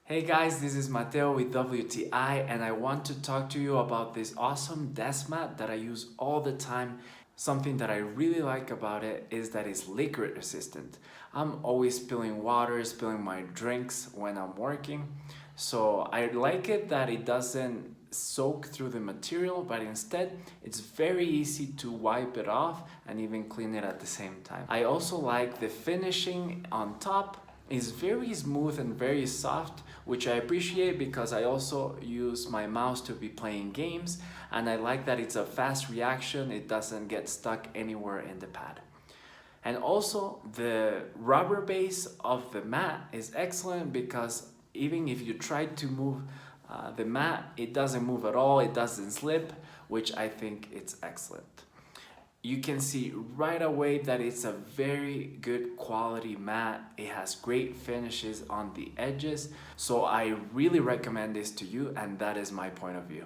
Hey guys, this is Matteo with WTI and I want to talk to you about this awesome desk mat that I use all the time. Something that I really like about it is that it's liquid resistant. I'm always spilling water, spilling my drinks when I'm working. So I like it that it doesn't soak through the material, but instead it's very easy to wipe it off and even clean it at the same time. I also like the finishing on top. It's very smooth and very soft, which I appreciate because I also use my mouse to be playing games, and I like that it's a fast reaction, it doesn't get stuck anywhere in the pad. And also the rubber base of the mat is excellent because even if you try to move the mat, it doesn't move at all, it doesn't slip, which I think it's excellent. You can see right away that it's a very good quality mat. It has great finishes on the edges. So I really recommend this to you, and that is my point of view.